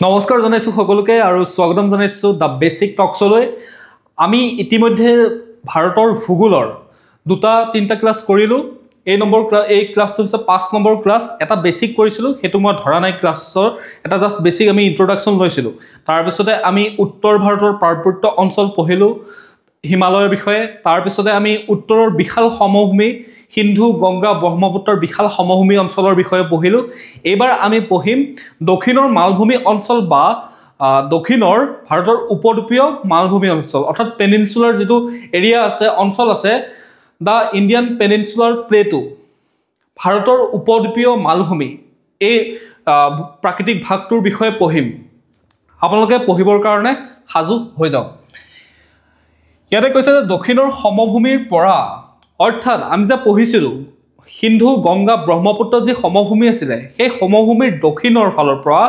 নমস্কাৰ জনাইছো সকলোকে আৰু স্বাগতম জনাইছো দা বেসিক টকছলৈ। আমি ইতিমধ্যে ভাৰতৰ ভূগোলৰ দুটা তিনটা ক্লাস কৰিলো। এই ক্লাসটো হৈছে 5 নম্বৰ ক্লাস। এটা বেসিক কৰিছিলো, হেতু মই ধৰা নাই ক্লাসৰ, এটা জাস্ট বেসিক আমি ইন্ট্ৰোডাকশন লৈছিলো। তাৰ পিছতে আমি উত্তৰ ভাৰতৰ পাৰ্বত্য অঞ্চল পঢ়িলো হিমালয়ৰ বিষয়ে। তাৰ পিছতে আমি উত্তৰৰ বিশাল সমভূমি সিন্ধু গংগা ব্ৰহ্মপুত্ৰৰ বিশাল সমভূমি অঞ্চলৰ বিষয়ে পঢ়িলো। এইবাৰ আমি পঢ়িম দক্ষিণৰ মালভূমি অঞ্চল বা দক্ষিণৰ ভাৰতৰ উপদ্বীপীয় মালভূমি অঞ্চল, অৰ্থাৎ পেনিনসুলাৰ যিটো এৰিয়া আছে, অঞ্চল আছে, দা ইণ্ডিয়ান পেনিনসুলাৰ প্লেটু, ভাৰতৰ উপদ্বীপীয় মালভূমি, এই প্ৰাকৃতিক ভাগটোৰ বিষয়ে পঢ়িম। আপোনালোকে পঢ়িবৰ কাৰণে সাজু হৈ যাওক। ইয়াতে কৈছে যে দক্ষিণৰ সমভূমিৰ পৰা, অৰ্থাৎ আমি যে পঢ়িছিলোঁ সিন্ধু গংগা ব্ৰহ্মপুত্ৰ যি সমভূমি আছিলে, সেই সমভূমিৰ দক্ষিণৰ ফালৰ পৰা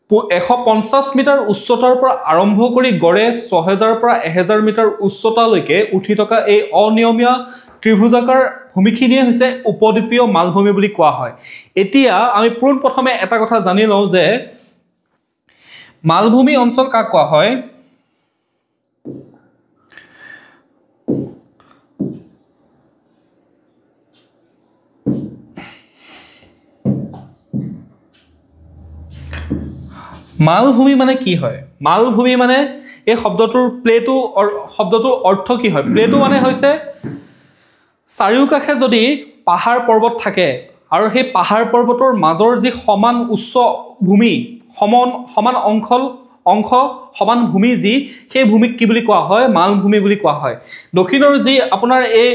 150 মিটাৰ উচ্চতাৰ পৰা আৰম্ভ কৰি গড়ে 6000 পৰা 1000 মিটাৰ উচ্চতালৈকে উঠি থকা এই অনিয়মীয়া ত্ৰিভুজাকাৰ ভূমিখিনিয়ে হৈছে উপদ্বীপীয় মালভূমি বুলি কোৱা হয়। এতিয়া আমি পোনপ্ৰথমে এটা কথা জানি লওঁ যে মালভূমি অঞ্চল কাক কোৱা হয়। মালভূমি মানে কি হয়? মালভূমি মানে এই শব্দটোৰ প্লেটু শব্দটোৰ অৰ্থ কি হয়? প্লেটু মানে হৈছে চাৰিওকাষে যদি পাহাৰ পৰ্বত থাকে আৰু সেই পাহাৰ পৰ্বতৰ মাজৰ যি সমান উচ্চ ভূমি, সমান অংশ সমান ভূমি, যি সেই ভূমিক কি বুলি কোৱা হয়? মালভূমি বুলি কোৱা হয়। দক্ষিণৰ যি আপোনাৰ এই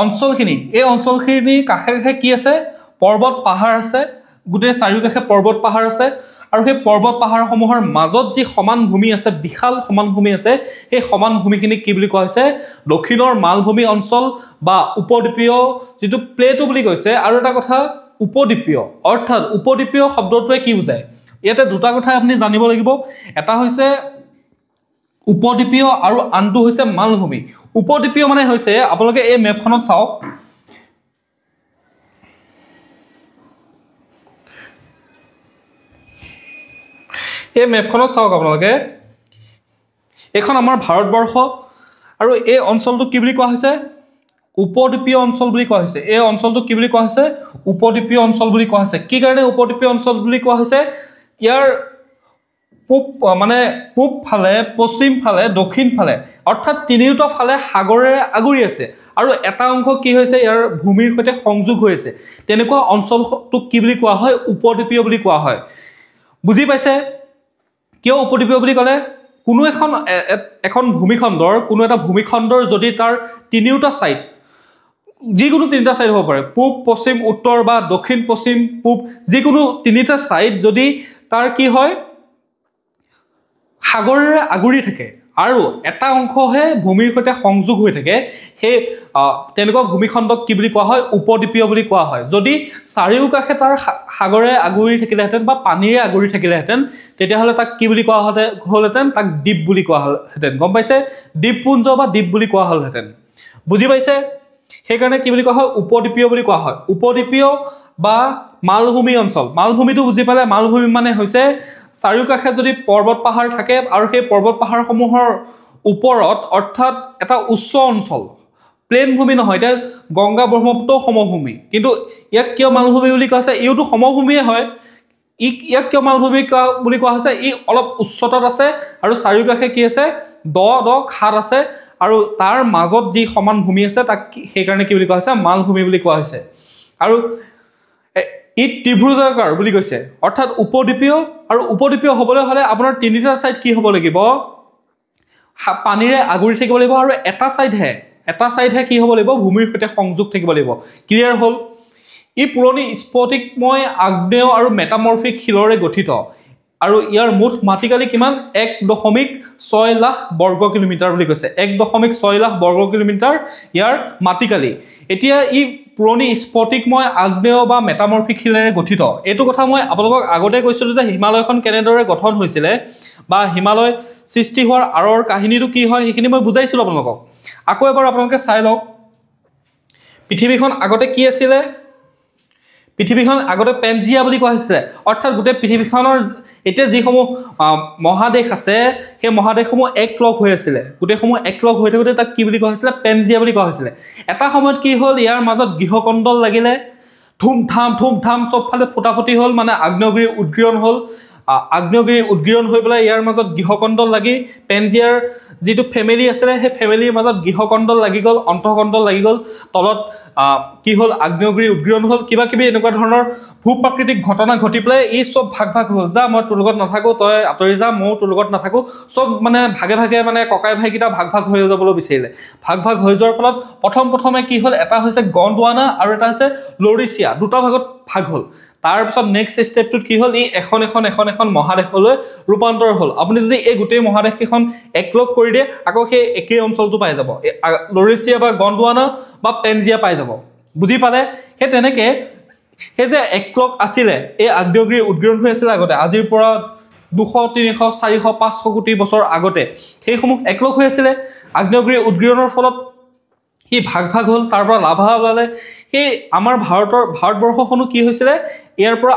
অঞ্চলখিনি, এই অঞ্চলখিনিৰ কাষে কাষে কি আছে? পৰ্বত পাহাৰ আছে, গোটেই চাৰিওকাষে পৰ্বত পাহাৰ আছে, আৰু সেই পৰ্বত পাহাৰসমূহৰ মাজত যি সমান ভূমি আছে, বিশাল সমান ভূমি আছে, সেই সমান ভূমিখিনিক কি বুলি কোৱা হৈছে? দক্ষিণৰ মালভূমি অঞ্চল বা উপদ্বীপীয় যিটো প্লেটু বুলি কৈছে। আৰু এটা কথা, উপদ্বীপীয় অৰ্থাৎ উপদ্বীপীয় শব্দটোৱে কি বুজায়? ইয়াতে দুটা কথা আপুনি জানিব লাগিব। এটা হৈছে উপদ্বীপীয় আৰু আনটো হৈছে মালভূমি। উপদ্বীপীয় মানে হৈছে, আপোনালোকে এই মেপখনত চাওক, এই মেপখনত চাওক আপোনালোকে, এইখন আমাৰ ভাৰতবৰ্ষ আৰু এই অঞ্চলটো কি বুলি কোৱা হৈছে? উপদ্বীপীয় অঞ্চল বুলি কোৱা হৈছে। এই অঞ্চলটো কি বুলি কোৱা হৈছে? উপদ্বীপীয় অঞ্চল বুলি কোৱা হৈছে। কি কাৰণে উপদ্বীপীয় অঞ্চল বুলি কোৱা হৈছে? ইয়াৰ পূব ফালে, পশ্চিম ফালে, দক্ষিণ ফালে, অৰ্থাৎ তিনিওটা ফালে সাগৰেৰে আগুৰি আছে, আৰু এটা অংশ কি হৈছে? ইয়াৰ ভূমিৰ সৈতে সংযোগ হৈ আছে। তেনেকুৱা অঞ্চলটোক কি বুলি কোৱা হয়? উপদ্বীপীয় বুলি কোৱা হয়। বুজি পাইছে কিয় উপদ্বীপীয় বুলি ক'লে? কোনো এখন ভূমিখণ্ডৰ, কোনো এটা ভূমিখণ্ডৰ যদি তাৰ তিনিওটা ছাইড, যিকোনো তিনিটা ছাইড হ'ব পাৰে, পূব পশ্চিম উত্তৰ বা দক্ষিণ পশ্চিম পূব, যিকোনো তিনিটা ছাইড যদি তাৰ কি হয়? সাগৰেৰে আগুৰি থাকে আৰু এটা অংশহে ভূমিৰ সৈতে সংযোগ হৈ থাকে, সেই তেনেকুৱা ভূমিখণ্ডক কি বুলি কোৱা হয়? উপদ্বীপীয় বুলি কোৱা হয়। যদি চাৰিওকাষে তাৰ সাগৰেৰে আগুৰি থাকিলেহেঁতেন বা পানীৰে আগুৰি থাকিলেহেঁতেন, তেতিয়াহ'লে তাক কি বুলি কোৱা হ'লহেঁতেন? তাক দ্বীপ বুলি কোৱা হ'লহেঁতেন। গম পাইছে? দ্বীপপুঞ্জ বা দ্বীপ বুলি কোৱা হ'লহেঁতেন। বুজি পাইছে? সেইকাৰণে কি বুলি কোৱা হয়? উপদ্বীপীয় বুলি কোৱা হয়। উপদ্বীপীয় বা মালভূমি অঞ্চল, মালভূমিটো বুজি পালে? মালভূমি মানে হৈছে চাৰিওকাষে যদি পৰ্বত পাহাৰ থাকে আৰু সেই পৰ্বত পাহাৰসমূহৰ ওপৰত, অৰ্থাৎ এটা উচ্চ অঞ্চল, প্লেন ভূমি নহয়। এতিয়া গংগা ব্ৰহ্মপুত্ৰ সমভূমি, কিন্তু ইয়াক কিয় মালভূমি বুলি কোৱা হৈছে? ইওতো সমভূমিয়ে হয়। ইয়াক কিয় মালভূমি বুলি কোৱা হৈছে? ই অলপ উচ্চতাত আছে আৰু চাৰিওকাষে কি আছে? দ খাট আছে, আৰু তাৰ মাজত যি সমান ভূমি আছে, তাক সেইকাৰণে কি বুলি কোৱা হৈছে? মালভূমি বুলি কোৱা হৈছে। আৰু ই ত্ৰিভুজাকাৰ বুলি কৈছে, অৰ্থাৎ উপদ্বীপীয়। আৰু উপদ্বীপীয় হ'বলৈ হ'লে আপোনাৰ তিনিটা ছাইড কি হ'ব লাগিব? পানীৰে আগুৰি থাকিব লাগিব, আৰু এটা ছাইডহে কি হ'ব লাগিব? ভূমিৰ সৈতে সংযোগ থাকিব লাগিব। ক্লিয়াৰ হ'ল? ই পুৰণি স্ফটিকময় আগ্নেয় আৰু মেটামৰ্ফিক শিলৰে গঠিত, আৰু ইয়াৰ মুঠ মাটিকালি কিমান? 1.6 লাখ বৰ্গ কিলোমিটাৰ বুলি কৈছে। 1.6 লাখ বৰ্গ কিলোমিটাৰ ইয়াৰ মাটিকালি। এতিয়া ই পুৰণি স্ফটিকময় আগ্নেয় বা মেটামৰ্ফিক শিলেৰে গঠিত। এইটো কথা মই আপোনালোকক আগতে কৈছিলোঁ যে হিমালয়খন কেনেদৰে গঠন হৈছিলে বা হিমালয় সৃষ্টি হোৱাৰ আঁৰৰ কাহিনীটো কি হয়, সেইখিনি মই বুজাইছিলোঁ আপোনালোকক। আকৌ এবাৰ আপোনালোকে চাই লওক, পৃথিৱীখন আগতে কি আছিলে? পৃথিৱীখন আগতে পেনজিয়া বুলি কোৱা হৈছিলে, অৰ্থাৎ গোটেই পৃথিৱীখনৰ এতিয়া যিসমূহ মহাদেশ আছে সেই মহাদেশসমূহ একলগ হৈ আছিলে, গোটেইসমূহ একলগ হৈ থাকোঁতে তাক কি বুলি কোৱা হৈছিলে? পেনজিয়া বুলি কোৱা হৈছিলে। এটা সময়ত কি হ'ল, ইয়াৰ মাজত গৃহকণ্ডল লাগিলে, ধুম ধাম চবফালে ফুটাফুটি হ'ল, মানে আগ্নেয়গিৰি উদগীৰণ হ'ল। আগ্নেয়গিৰি উদগীৰণ হৈ পেলাই ইয়াৰ মাজত গৃহকণ্ডল লাগি পেনজিয়াৰ যিটো ফেমিলি আছিলে সেই ফেমিলিৰ মাজত গৃহকণ্ডল লাগি গ'ল, অন্তঃকণ্ডল লাগি গ'ল, তলত কি হ'ল, আগ্নেয়গিৰি উদগীৰণ হ'ল, কিবা কিবি এনেকুৱা ধৰণৰ ভূ প্ৰাকৃতিক ঘটনা ঘটি পেলাই এই চব ভাগ হ'ল, যা মই তোৰ লগত নাথাকোঁ, তই আঁতৰি যা, ময়ো তোৰ লগত নাথাকোঁ, চব মানে ভাগে মানে ককাই ভাইকেইটা ভাগ হৈ যাবলৈ বিচাৰিলে। ভাগ হৈ যোৱাৰ ফলত প্ৰথমে কি হ'ল, এটা হৈছে গণ্ডৱানা আৰু এটা হৈছে লৰিচিয়া, দুটা ভাগত ভাগ হ'ল। তাৰপিছত নেক্সট ষ্টেপটোত কি হ'ল, ই এখন মহাদেশলৈ ৰূপান্তৰ হ'ল। আপুনি যদি এই গোটেই মহাদেশকেইখন একলগ কৰি দিয়ে, আকৌ সেই একেই অঞ্চলটো পাই যাব, লৰিচিয়া বা গণ্ডৱানা বা পেনজিয়া পাই যাব। বুজি পালে? সেই তেনেকে সেই যে একলগ আছিলে, এই আগ্নেয়গিৰি উদগীৰণ হৈ আছিলে আগতে, আজিৰ পৰা 200, 300, 400, 500 কোটি বছৰ আগতে সেইসমূহ একলগ হৈ আছিলে। আগ্নেয়গিৰি উদগীৰণৰ ফলত সি ভাগ হ'ল, তাৰ পৰা লাভা ওলালে। সেই আমাৰ ভাৰতবৰ্ষখনো কি হৈছিলে, ইয়াৰ পৰা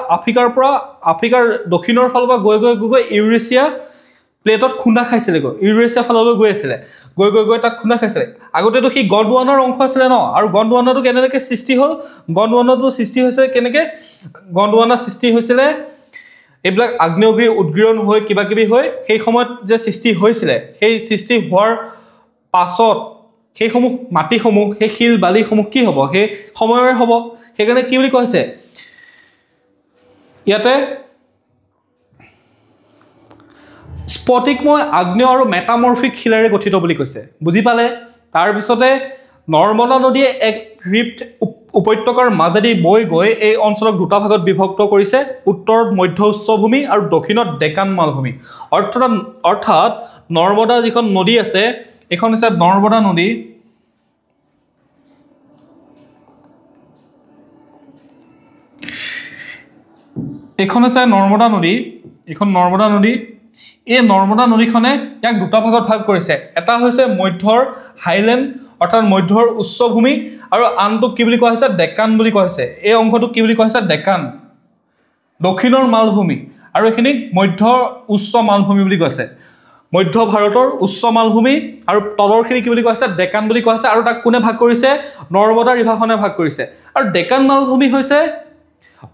আফ্ৰিকাৰ দক্ষিণৰ ফালৰ পৰা গৈ ইউৰেচিয়া প্লেটত খুন্দা খাইছিলেগৈ, ইউৰেচিয়া ফাললৈ গৈ আছিলে, গৈ তাত খুন্দা খাইছিলে। আগতেতো সি গণ্ডৱানাৰ অংশ আছিলে ন, আৰু গণ্ডৱানাটো কেনেকৈ সৃষ্টি হ'ল, গণ্ডৱানাটো সৃষ্টি হৈছে কেনেকৈ, গণ্ডৱানা সৃষ্টি হৈছিলে এইবিলাক আগ্নেয়গিৰি উদগীৰণ হৈ কিবা কিবি হৈ সেই সময়ত যে সৃষ্টি হৈছিলে, সেই সৃষ্টি হোৱাৰ পাছত সেইসমূহ মাটিসমূহ, সেই শিল বালিসমূহ কি হ'ব, সেই সময়ৰে হ'ব। সেইকাৰণে কি বুলি কোৱা হৈছে ইয়াতে, স্ফটিকময় আগ্নেয় আৰু মেটামৰ্ফিক শিলেৰে গঠিত বুলি কৈছে। বুজি পালে? তাৰপিছতে নৰ্মদা নদীয়ে এক ৰিফ্ট উপত্যকাৰ মাজেদি বৈ গৈ এই অঞ্চলক দুটা ভাগত বিভক্ত কৰিছে, উত্তৰত মধ্য উচ্চভূমি আৰু দক্ষিণত ডেকান মালভূমি। অৰ্থাৎ নৰ্মদা যিখন নদী আছে, এইখন হৈছে নৰ্মদা নদী। এইখন হৈছে নৰ্মদা নদী, এইখন নৰ্মদা নদী। এই নৰ্মদা নদীখনে ইয়াক দুটা ভাগত ভাগ কৰিছে। এটা হৈছে মধ্যৰ হাইলেণ্ড অৰ্থাৎ মধ্যৰ উচ্চভূমি, আৰু আনটোক কি বুলি কোৱা হৈছে, ডেকান বুলি কোৱা হৈছে। এই অংশটোক কি বুলি কোৱা হৈছে, ডেকান, দক্ষিণৰ মালভূমি, আৰু এইখিনিক মধ্য উচ্চ মালভূমি বুলি কৈছে। মধ্য ভাৰতৰ উচ্চ মালভূমি আৰু তলৰখিনি কি বুলি কোৱা হৈছে, ডেকান বুলি কোৱা হৈছে। আৰু তাক কোনে ভাগ কৰিছে, নৰ্মদা ৰিভাৰখনে ভাগ কৰিছে। আৰু ডেকান মালভূমি হৈছে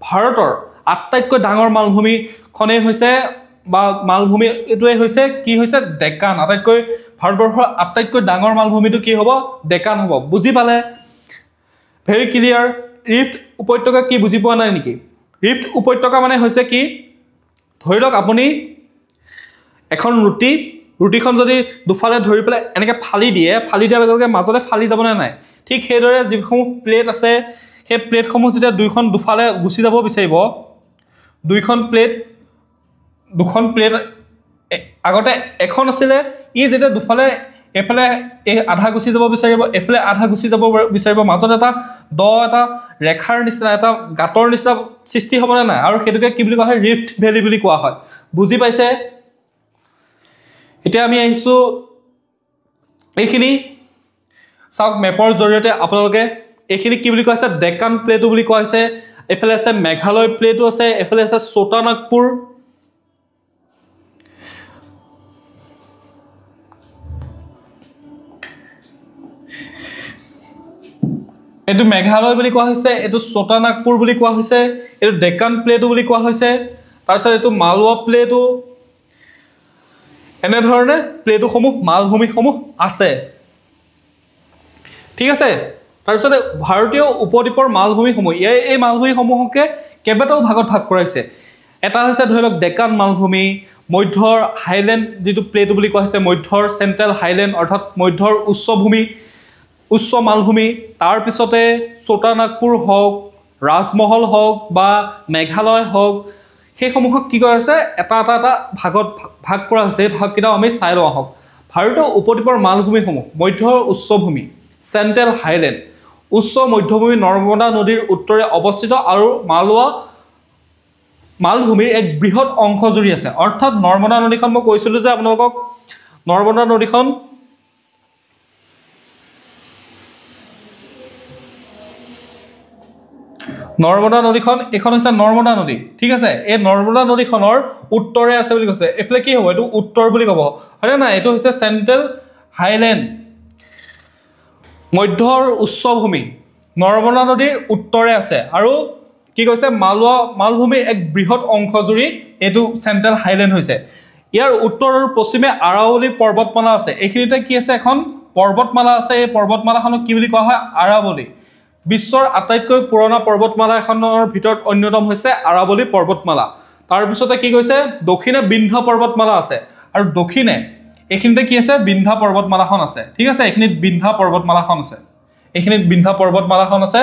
ভাৰতৰ আটাইতকৈ ডাঙৰ মালভূমিখনেই হৈছে, বা মালভূমি এইটোৱে হৈছে কি হৈছে, ডেকান। ভাৰতবৰ্ষৰ আটাইতকৈ ডাঙৰ মালভূমিটো কি হ'ব, ডেকান হ'ব। বুজি পালে? Very clear. ৰিফ্ট উপত্যকা কি বুজি পোৱা নাই নেকি? ৰিফ্ট উপত্যকা মানে হৈছে কি, ধৰি লওক আপুনি এখন ৰুটিখন যদি দুফালে ধৰি পেলাই এনেকৈ ফালি দিয়াৰ লগে লগে মাজতে ফালি যাবনে নাই, ঠিক সেইদৰে যিসমূহ প্লেট আছে সেই প্লেটসমূহ যেতিয়া দুফালে গুচি যাব বিচাৰিব, দুখন প্লেট আগতে এখন আছিলে, ই যেতিয়া দুফালে এফালে আধা গুচি যাব বিচাৰিব, এফালে আধা গুচি যাব বিচাৰিব, মাজত এটা ৰেখাৰ নিচিনা, এটা গাঁতৰ নিচিনা সৃষ্টি হ'বনে নাই, আৰু সেইটোকে কি বুলি কোৱা হয়, ৰিফ্ট ভেলী বুলি কোৱা হয়। বুজি পাইছে? এতিয়া আমি আহিছোঁ এইখিনি চাওক, মেপৰ জৰিয়তে আপোনালোকে এইখিনি কি বুলি কোৱা হৈছে, ডেকান প্লেটো বুলি কোৱা হৈছে। এইফালে আছে মেঘালয় প্লেটো আছে, এইফালে আছে ছোটা নাগপুৰ, এইটো মেঘালয় বুলি কোৱা হৈছে, এইটো ছোটা নাগপুৰ বুলি কোৱা হৈছে, এইটো ডেকান প্লেটো বুলি কোৱা হৈছে। তাৰপিছত এইটো মালৱা প্লেটো, এনেধৰণে প্লেটোসমূহ মালভূমিসমূহ আছে। ঠিক আছে? তাৰপিছতে ভাৰতীয় উপদ্বীপৰ মালভূমিসমূহ, এই মালভূমিসমূহকে কেইবাটাও ভাগত ভাগ কৰাইছে। এটা হৈছে ধৰি লওক ডেকান মালভূমি, মধ্যৰ হাইলেণ্ড যিটো প্লেটো বুলি কোৱা হৈছে, মধ্যৰ চেণ্ট্ৰেল হাইলেণ্ড অৰ্থাৎ মধ্যৰ উচ্চ মালভূমি। তাৰপিছতে ছোটা নাগপুৰ হওক, ৰাজমহল হওক বা মেঘালয় হওক, সেইসমূহক কি কৰা হৈছে, এটা ভাগত ভাগ কৰা হৈছে। এই ভাগকেইটাও আমি চাই লওঁ আহক। ভাৰতীয় উপদ্বীপৰ মালভূমিসমূহ, মধ্যৰ উচ্চভূমি চেণ্ট্ৰেল হাইলেণ্ড, উচ্চ মধ্যভূমি নৰ্মদা নদীৰ উত্তৰে অৱস্থিত, আৰু মালভূমিৰ এক বৃহৎ অংশ জুৰি আছে। অৰ্থাৎ নৰ্মদা নদীখন, মই কৈছিলোঁ যে আপোনালোকক, নৰ্মদা নদীখন নৰ্মদা নদীখন এখন হৈছে নৰ্মদা নদী ঠিক আছে এই নৰ্মদা নদীখনৰ উত্তৰে আছে বুলি কৈছে এফালে কি হ'ব এইটো উত্তৰ বুলি ক'ব হয়নে নাই এইটো হৈছে চেণ্ট্ৰেল হাইলেণ্ড মধ্যৰ উচ্চভূমি নৰ্মদা নদীৰ উত্তৰে আছে আৰু কি কৈছে মালভূমিৰ এক বৃহৎ অংশ জুৰি এইটো চেণ্ট্ৰেল হাইলেণ্ড হৈছে ইয়াৰ উত্তৰ আৰু পশ্চিমে আৰাৱলী পৰ্বতমালা আছে এইখিনিতে কি আছে এখন পৰ্বতমালা আছে এই পৰ্বতমালাখনক কি বুলি কোৱা হয় আৰাৱলী বিশ্বৰ আটাইতকৈ পুৰণা পৰ্বতমালা এখনৰ ভিতৰত অন্যতম হৈছে আৰাৱলী পৰ্বতমালা তাৰ পিছতে কি কৈছে দক্ষিণে বিন্ধ্য পৰ্বতমালা আছে আৰু দক্ষিণে এইখিনিতে কি আছে বিন্ধ্য পৰ্বতমালাখন আছে ঠিক আছে এইখিনিত বিন্ধ্য পৰ্বতমালাখন আছে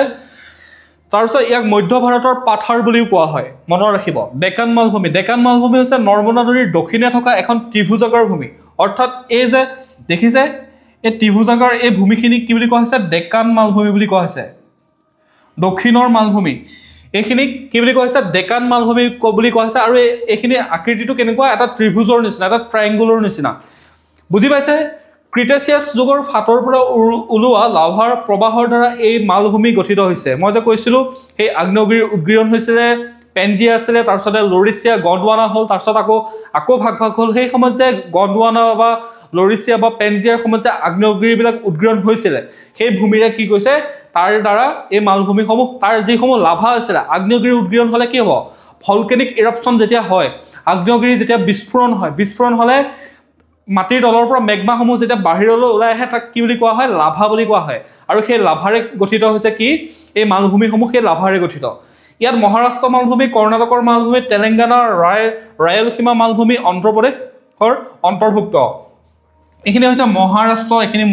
তাৰপিছত ইয়াক মধ্য ভাৰতৰ পাথাৰ বুলিও কোৱা হয় মনত ৰাখিব ডেকান মালভূমি হৈছে নৰ্মদা নদীৰ দক্ষিণে থকা এখন ত্ৰিভুজাকাৰ ভূমি অৰ্থাৎ এই যে দেখিছে এই ত্ৰিভুজাকাৰ এই ভূমিখিনি কি বুলি কোৱা হৈছে ডেকান মালভূমি বুলি কোৱা হৈছে দক্ষিণৰ মালভূমি এইখিনিক কি বুলি কোৱা হৈছে ডেকান মালভূমি বুলি কোৱা হৈছে আৰু এইখিনি আকৃতিটো কেনেকুৱা এটা ত্ৰিভুজৰ নিচিনা এটা ট্ৰায়াংগুলৰ নিচিনা বুজি পাইছে ক্ৰিটেচিয়াছ যুগৰ ফাটৰ পৰা ওলোৱা লাভাৰ প্ৰবাহৰ দ্বাৰা এই মালভূমি গঠিত হৈছে মই যে কৈছিলোঁ সেই আগ্নেয়গিৰিৰ উদগীৰণ হৈছিলে পেনজিয়া আছিলে তাৰপিছতে লৰিচিয়া গণ্ডৱানা হ'ল তাৰপিছত আকৌ ভাগ হ'ল সেই সময়ত যে গণ্ডৱানা বা লৰিচিয়া বা পেনজিয়াৰ সময়ত যে আগ্নেয়গিৰিবিলাক উদগীৰণ হৈছিলে সেই ভূমিৰে কি কৈছে তাৰ দ্বাৰা এই মালভূমিসমূহ তাৰ যিসমূহ লাভা আছিলে আগ্নেয়গিৰি উদগীৰণ হ'লে কি হ'ব ভলকেনিক ইৰাপশ্যন যেতিয়া হয় আগ্নেয়গিৰি যেতিয়া বিস্ফোৰণ হ'লে মাটিৰ তলৰ পৰা মেগমাসমূহ যেতিয়া বাহিৰলৈ ওলাই আহে তাক কি বুলি কোৱা হয় লাভা বুলি কোৱা হয় আৰু সেই লাভাৰে গঠিত হৈছে কি এই মালভূমিসমূহ সেই লাভাৰে গঠিত ইয়াত মহাৰাষ্ট্ৰ মালভূমি কৰ্ণাটকৰ মালভূমি তেলেংগানাৰ ৰায়লসীমা মালভূমি অন্ধ্ৰপ্ৰদেশৰ অন্তৰ্ভুক্ত এইখিনি হৈছে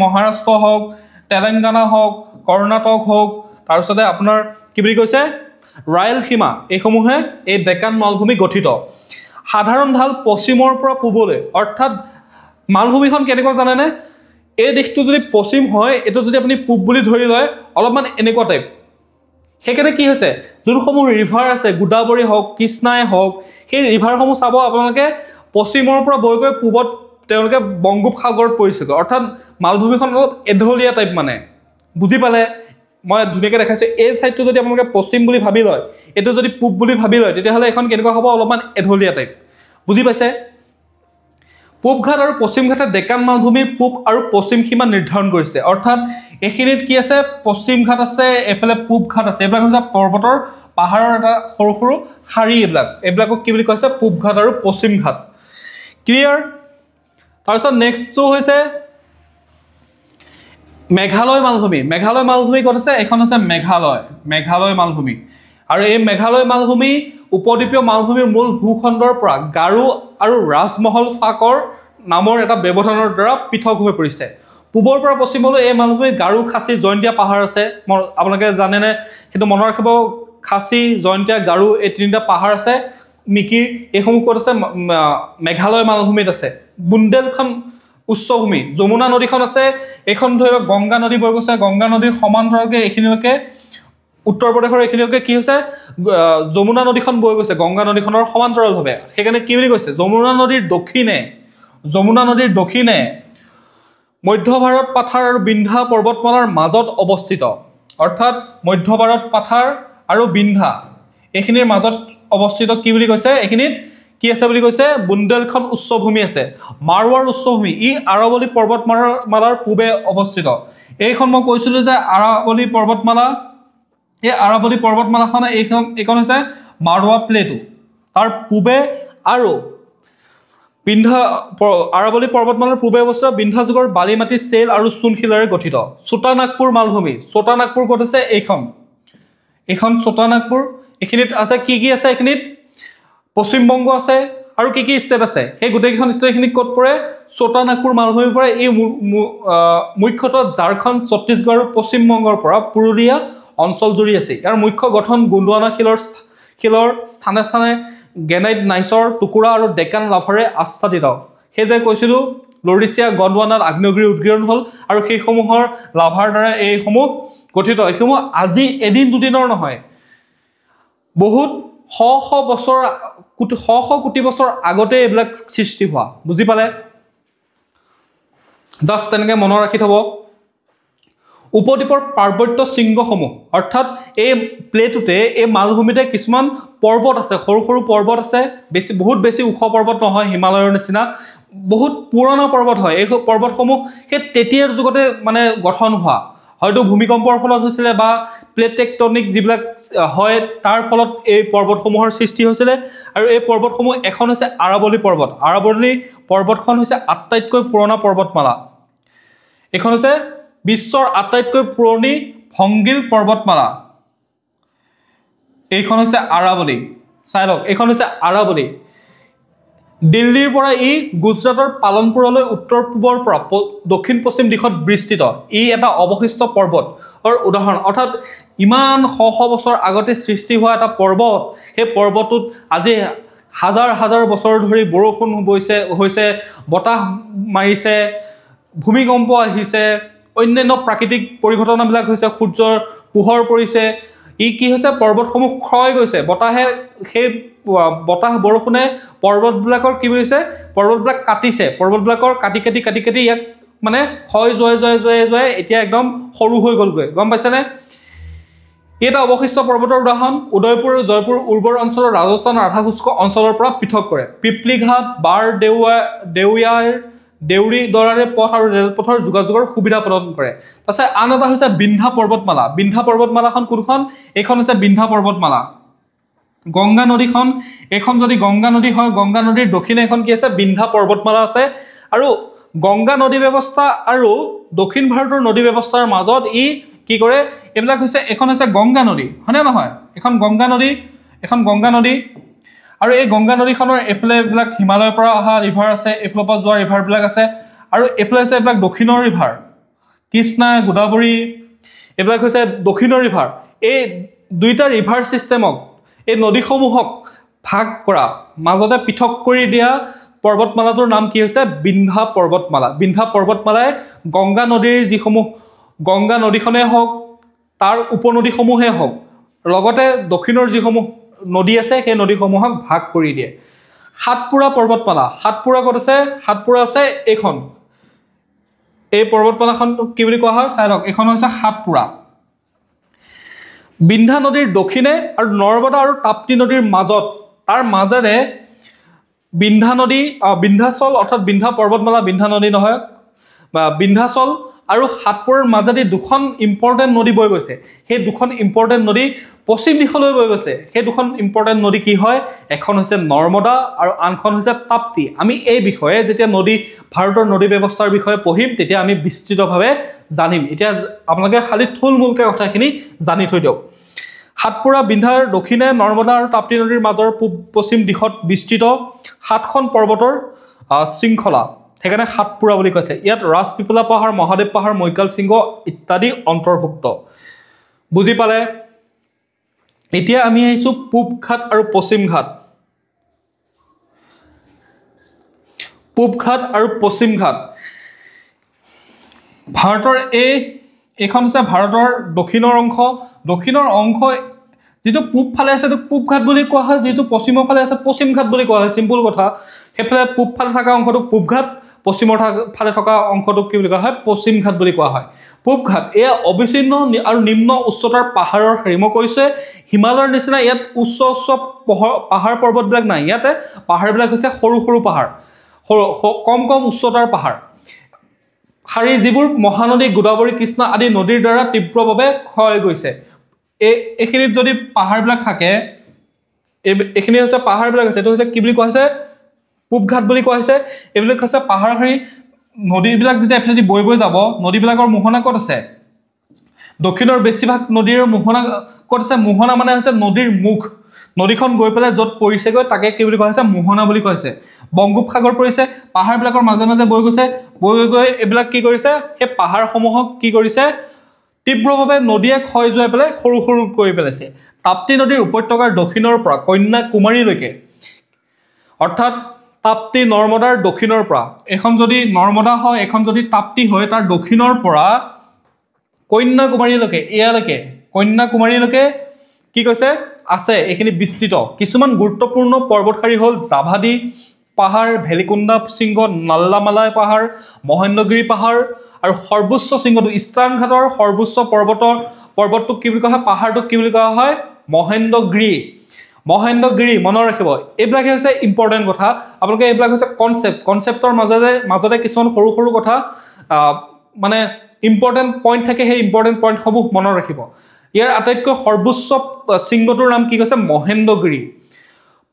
মহাৰাষ্ট্ৰ হওক তেলেংগানা হওক কৰ্ণাটক হওক তাৰপিছতে আপোনাৰ কি বুলি কৈছে ৰায়লসীমা এইসমূহে এই ডেকান মালভূমি গঠিত সাধাৰণ ঢাল পশ্চিমৰ পৰা পূবলৈ অৰ্থাৎ মালভূমিখন কেনেকুৱা জানেনে এই দিশটো যদি পশ্চিম হয় এইটো যদি আপুনি পূব বুলি ধৰি লয় অলপমান এনেকুৱা টাইপ সেইকাৰণে কি হৈছে যোনসমূহ ৰিভাৰ আছে গোদাবৰী হওক কৃষ্ণাই হওক সেই ৰিভাৰসমূহ চাব আপোনালোকে পশ্চিমৰ পৰা বৈ গৈ পূবত তেওঁলোকে বংগোপসাগৰত পৰিছেগৈ অৰ্থাৎ মালভূমিখন অলপ এঢলীয়া টাইপ মানে বুজি পালে মই ধুনীয়াকৈ দেখাইছোঁ এই ছাইডটো যদি আপোনালোকে পশ্চিম বুলি ভাবি লয় এইটো যদি পূব বুলি ভাবি লয় তেতিয়াহ'লে এখন কেনেকুৱা হ'ব অলপমান এঢলীয়া টাইপ বুজি পাইছে পূব ঘাট আৰু পশ্চিম ঘাটে ডেকান মালভূমিৰ পূব আৰু পশ্চিম সীমা নিৰ্ধাৰণ কৰিছে অৰ্থাৎ এইখিনিত কি আছে পশ্চিম ঘাট আছে এফালে পূব ঘাট আছে এইবিলাক হৈছে পৰ্বতৰ পাহাৰৰ এটা সৰু সৰু শাৰী এইবিলাকক কি বুলি কোৱা হৈছে পূব ঘাট আৰু পশ্চিম ঘাট ক্লিয়াৰ তাৰপিছত নেক্সটটো হৈছে মেঘালয় মালভূমি ক'ত আছে এখন হৈছে মেঘালয় মালভূমি আৰু এই মেঘালয় মালভূমি উপদ্বীপীয় মালভূমিৰ মূল ভূখণ্ডৰ পৰা গাৰো আৰু ৰাজমহল ফাকৰ নামৰ এটা ব্যৱধানৰ দ্বাৰা পৃথক হৈ পৰিছে পূবৰ পৰা পশ্চিমলৈ এই মালভূমিত গাৰো খাচী জয়ন্তীয়া পাহাৰ আছে আপোনালোকে জানেনে সেইটো মনত ৰাখিব খাচী জয়ন্তীয়া গাৰো এই তিনিটা পাহাৰ আছে মিকিৰ এইসমূহ ক'ত আছে মেঘালয় মালভূমিত আছে বুন্দেলখন উচ্চভূমি যমুনা নদীখন আছে এইখন ধৰি লওক গংগা নদী বৈ গৈছে গংগা নদীৰ সমান্তৰালকৈ এইখিনিলৈকে উত্তৰ প্ৰদেশৰ এইখিনিলৈকে কি হৈছে যমুনা নদীখন বৈ গৈছে গংগা নদীখনৰ সমান্তৰালভাৱে সেইকাৰণে কি বুলি কৈছে যমুনা নদীৰ দক্ষিণে মধ্য ভাৰত পাথাৰ আৰু বিন্ধ্যা পৰ্বতমালাৰ মাজত অৱস্থিত অৰ্থাৎ মধ্য ভাৰত পাথাৰ আৰু বিন্ধ্যা এইখিনিৰ মাজত অৱস্থিত কি বুলি কৈছে এইখিনিত কি আছে বুলি কৈছে বুন্দেলখন উচ্চভূমি আছে মাৰৱাৰ উচ্চভূমি ই আৰাৱলী পৰ্বতমালাৰ পূবে অৱস্থিত এইখন মই কৈছিলোঁ যে আৰাৱলী পৰ্বতমালাখন এইখন হৈছে মাৰৱা প্লেটু তাৰ পূবে আৰু আৰাৱলী পৰ্বতমালাৰ পূবে অৱস্থিত বিন্ধ্যা যুগৰ বালি মাটি চেল আৰু চূণশিলেৰে গঠিত ছোটানাগপুৰ মালভূমি ছোটানাগপুৰ ক'ত আছে এইখন ছোটানাগপুৰ এইখিনিত আছে কি আছে এইখিনিত পশ্চিমবংগ আছে আৰু কি ষ্টেট আছে সেই গোটেইকেইখন ষ্টেটখিনিত ক'ত পৰে ছোটানাগপুৰ মালভূমিৰ পৰা এই মুখ্যতঃ ঝাৰখণ্ড ছত্তীশগড় আৰু পশ্চিমবংগৰ পৰা পুৰুলীয়া অঞ্চল জুৰি আছে ইয়াৰ মুখ্য গঠন গোণ্ডৱানা শিলৰ স্থানে স্থানে গ্ৰেনাইট নাইচৰ টুকুৰা আৰু ডেকান লাভাৰে আচ্ছাদিত সেই যে কৈছিলোঁ লৰিচিয়া গণ্ডৱানাত আগ্নেয়গিৰি উদগীৰণ হ'ল আৰু সেইসমূহৰ লাভাৰ দ্বাৰা এইসমূহ গঠিত এইসমূহ আজি এদিন দুদিনৰ নহয় বহুত শ কোটি বছৰ আগতে এইবিলাক সৃষ্টি হোৱা বুজি পালে জাষ্ট তেনেকৈ মনত ৰাখি থ'ব উপদ্বীপৰ পাৰ্বত্য শৃংগসমূহ অৰ্থাৎ এই প্লেটোতে এই মালভূমিতে কিছুমান পৰ্বত আছে, সৰু সৰু পৰ্বত আছে, বহুত বেছি ওখ পৰ্বত নহয় হিমালয়ৰ নিচিনা, বহুত পুৰণা পৰ্বত হয়। এই পৰ্বতসমূহ সেই তেতিয়াৰ যুগতে মানে গঠন হোৱা, হয়তো ভূমিকম্পৰ ফলত হৈছিলে বা প্লেট টেকটনিক যিবিলাক হয় তাৰ ফলত এই পৰ্বতসমূহৰ সৃষ্টি হৈছিলে। আৰু এই পৰ্বতসমূহ এখন হৈছে আৰাৱলী পৰ্বত। আৰাৱলী পৰ্বতখন হৈছে আটাইতকৈ পুৰণা পৰ্বতমালা। এইখন হৈছে বিশ্বৰ আটাইতকৈ পুৰণি ভংগিল পৰ্বতমালা। এইখন হৈছে আৰাৱলী, চাই লওক, এইখন হৈছে আৰাৱলী। দিল্লীৰ পৰা ই গুজৰাটৰ পালনপুৰলৈ উত্তৰ পূবৰ পৰা দক্ষিণ পশ্চিম দিশত বিস্তৃত। ই এটা অৱশিষ্ট পৰ্বতৰ উদাহৰণ, অৰ্থাৎ ইমান শ শ বছৰ আগতে সৃষ্টি হোৱা এটা পৰ্বত, সেই পৰ্বতটোত আজি হাজাৰ হাজাৰ বছৰ ধৰি বৰষুণ হৈছে, বতাহ মাৰিছে, ভূমিকম্প আহিছে, অন্যান্য প্ৰাকৃতিক পৰিঘটনাবিলাক হৈছে, সূৰ্যৰ পোহৰ পৰিছে, ই কি হৈছে পৰ্বতসমূহ ক্ষয় গৈছে। বতাহে সেই বতাহ বৰষুণে পৰ্বতবিলাকৰ কি কৰিছে, পৰ্বতবিলাক কাটিছে, পৰ্বতবিলাকৰ কাটি কাটি কাটি কাটি ইয়াক মানে ক্ষয় যোৱাই এতিয়া একদম সৰু হৈ গ'লগৈ, গম পাইছেনে? ই এটা অৱশিষ্ট পৰ্বতৰ উদাহৰণ। উদয়পুৰ আৰু জয়পুৰ উৰ্বৰ অঞ্চলৰ ৰাজস্থান আধা শুষ্ক অঞ্চলৰ পৰা পৃথক কৰে। পিপলিঘাট, বাৰ দেউয়াৰ, দেউৰী দৰাৰে পথ আৰু ৰেলপথৰ যোগাযোগৰ সুবিধা প্ৰদান কৰে। তাৰপিছত আন এটা হৈছে বিন্ধ্যা পৰ্বতমালা। বিন্ধ্যা পৰ্বতমালাখন কোনখন? এইখন হৈছে বিন্ধ্যা পৰ্বতমালা। গংগা নদীখন, এইখন যদি গংগা নদী হয়, গংগা নদীৰ দক্ষিণে এখন কি আছে? বিন্ধ্যা পৰ্বতমালা আছে। আৰু গংগা নদী ব্যৱস্থা আৰু দক্ষিণ ভাৰতৰ নদী ব্যৱস্থাৰ মাজত ই কি কৰে? এইবিলাক হৈছে, এখন হৈছে গংগা নদী, হয়নে নহয়? এখন গংগা নদী, এখন গংগা নদী। আৰু এই গংগা নদীখনৰ এইফালে এইবিলাক হিমালয়ৰ পৰা অহা ৰিভাৰ আছে, এইফালৰ পৰা যোৱা ৰিভাৰবিলাক আছে। আৰু এইফালে আছে এইবিলাক দক্ষিণৰ ৰিভাৰ, কৃষ্ণা, গোদাবৰী, এইবিলাক হৈছে দক্ষিণৰ ৰিভাৰ। এই দুইটা ৰিভাৰ ছিষ্টেমক, এই নদীসমূহক ভাগ কৰা, মাজতে পৃথক কৰি দিয়া পৰ্বতমালাটোৰ নাম কি হৈছে? বিন্ধ্যা পৰ্বতমালা। বিন্ধ্যা পৰ্বতমালাই গংগা নদীৰ যিসমূহ, গংগা নদীখনেই হওক, তাৰ উপনদীসমূহেই হওক, লগতে দক্ষিণৰ যিসমূহ নদী আছে সেই নদীসমূহক ভাগ কৰি দিয়ে। সাতপুৰা পৰ্বতমালা, সাতপুৰা ক'ত আছে? সাতপুৰা আছে এইখন। এই পৰ্বতমালাখন কি বুলি কোৱা হয় চাই লওক, এইখন হৈছে সাতপুৰা। বিন্ধ্যা নদীৰ দক্ষিণে আৰু নৰ্মদা আৰু তাপ্তি নদীৰ মাজত, তাৰ মাজেৰে বিন্ধ্যা নদী, বিন্ধ্যাচল অৰ্থাৎ বিন্ধ্যা পৰ্বতমালা, বিন্ধ্যা নদী নহয়, বা বিন্ধ্যাচল আৰু সাতপুৰৰ মাজেদি দুখন ইম্পৰ্টেণ্ট নদী বৈ গৈছে। সেই দুখন ইম্পৰ্টেণ্ট নদী পশ্চিম দিশলৈ বৈ গৈছে। সেই দুখন ইম্পৰ্টেণ্ট নদী কি হয়? এখন হৈছে নৰ্মদা আৰু আনখন হৈছে তাপ্তি। আমি এই বিষয়ে যেতিয়া ভাৰতৰ নদী ব্যৱস্থাৰ বিষয়ে পঢ়িম তেতিয়া আমি বিস্তৃতভাৱে জানিম। এতিয়া আপোনালোকে খালি থুলমূলকৈ কথাখিনি জানি থৈ দিয়ক। সাতপুৰা বিন্ধ্যাৰ দক্ষিণে নৰ্মদা আৰু তাপ্তি নদীৰ মাজৰ পূব পশ্চিম দিশত বিস্তৃত 7খন পৰ্বতৰ শৃংখলা, সেইকাৰণে সাতপুৰা বুলি কৈছে। ইয়াত ৰাজপিপলা পাহাৰ, মহাদেৱ পাহাৰ, মৈকাল শৃংগ ইত্যাদি অন্তৰ্ভুক্ত। বুজি পালে? এতিয়া আমি আহিছোঁ পূব ঘাট আৰু পশ্চিম ঘাট। পূব ঘাট আৰু পশ্চিম ঘাট ভাৰতৰ এইখন হৈছে ভাৰতৰ দক্ষিণৰ অংশ। দক্ষিণৰ অংশ যিটো পূব ফালে আছে সেইটো পূব ঘাট বুলি কোৱা হয়, যিটো পশ্চিমৰ ফালে আছে পশ্চিম ঘাট বুলি কোৱা হয়। চিম্পুল কথা। সেইফালে পূব ফালে থকা অংশটোক পূব ঘাট, পশ্চিমৰ ফালে থকা অংশটোক কি বুলি কোৱা হয়? পশ্চিম ঘাট বুলি কোৱা হয়। পূব ঘাট এয়া অবিচ্ছিন্ন আৰু নিম্ন উচ্চতাৰ পাহাৰৰ শাৰী। মই কৈছোঁ হিমালয়ৰ নিচিনা ইয়াত উচ্চ উচ্চ পাহাৰ পৰ্বতবিলাক নাই। ইয়াতে পাহাৰবিলাক হৈছে সৰু সৰু পাহাৰ, কম কম উচ্চতাৰ পাহাৰ শাৰী, যিবোৰ মহানদী গোদাবৰী, কৃষ্ণা আদি নদীৰ দ্বাৰা তীব্ৰভাৱে ক্ষয় গৈছে। এইখিনিত যদি পাহাৰবিলাক থাকে, এইখিনি হৈছে পাহাৰবিলাক হৈছে, এইটো হৈছে কি বুলি কোৱা হৈছে? পূব ঘাট বুলি কোৱা হৈছে। এইবিলাক হৈছে পাহাৰ শাৰী। নদীবিলাক যেতিয়া এফালেদি বৈ বৈ যাব, নদীবিলাকৰ মোহনা ক'ত আছে? দক্ষিণৰ বেছিভাগ নদীৰ মোহনা ক'ত আছে? মোহনা মানে হৈছে নদীৰ মুখ। নদীখন গৈ পেলাই য'ত পৰিছেগৈ তাকে কি বুলি কোৱা হৈছে? মোহনা বুলি কৈছে। বংগোপসাগৰ পৰিছে, পাহাৰবিলাকৰ মাজে মাজে বৈ গৈছে, বৈ গৈ এইবিলাক কি কৰিছে? সেই পাহাৰসমূহক কি কৰিছে? তীব্ৰভাৱে নদীয়ে ক্ষয় যোৱাই পেলাই সৰু সৰু কৰি পেলাইছে। তাপ্তি নদীৰ উপত্যকাৰ দক্ষিণৰ পৰা কন্যাকুমাৰীলৈকে, অৰ্থাৎ তাপ্তি নৰ্মদাৰ দক্ষিণৰ পৰা, এখন যদি নৰ্মদা হয়, এখন যদি তাপ্তি হয়, তাৰ দক্ষিণৰ পৰা কন্যাকুমাৰীলৈকে, ইয়ালৈকে কন্যাকুমাৰীলৈকে কি কৈছে? আছে এইখিনি বিস্তৃত। কিছুমান গুৰুত্বপূৰ্ণ পৰ্বতশাৰী হ'ল জাভাদি, পাহাৰ, ভেলিকুণ্ডা শৃংগ, নাল্লামালাই পাহাৰ, মহেন্দ্ৰগিৰি পাহাৰ আৰু সৰ্বোচ্চ শৃংগটো ইষ্টাৰ্ণ ঘাটৰ সৰ্বোচ্চ পৰ্বতটোক কি বুলি কোৱা হয়, পাহাৰটোক কি বুলি কোৱা হয়, মহেন্দ্ৰগিৰি। মহেন্দ্ৰগিৰি মনত ৰাখিব। এইবিলাকে হৈছে ইম্পৰ্টেণ্ট কথা। আপোনালোকে এইবিলাক হৈছে কনচেপ্টৰ মাজতে কিছুমান সৰু সৰু কথা মানে ইম্পৰ্টেণ্ট পইণ্ট থাকে, সেই ইম্পৰ্টেণ্ট পইণ্টসমূহ মনত ৰাখিব। ইয়াৰ আটাইতকৈ সৰ্বোচ্চ শৃংগটোৰ নাম কি কৈছে, মহেন্দ্ৰগিৰি।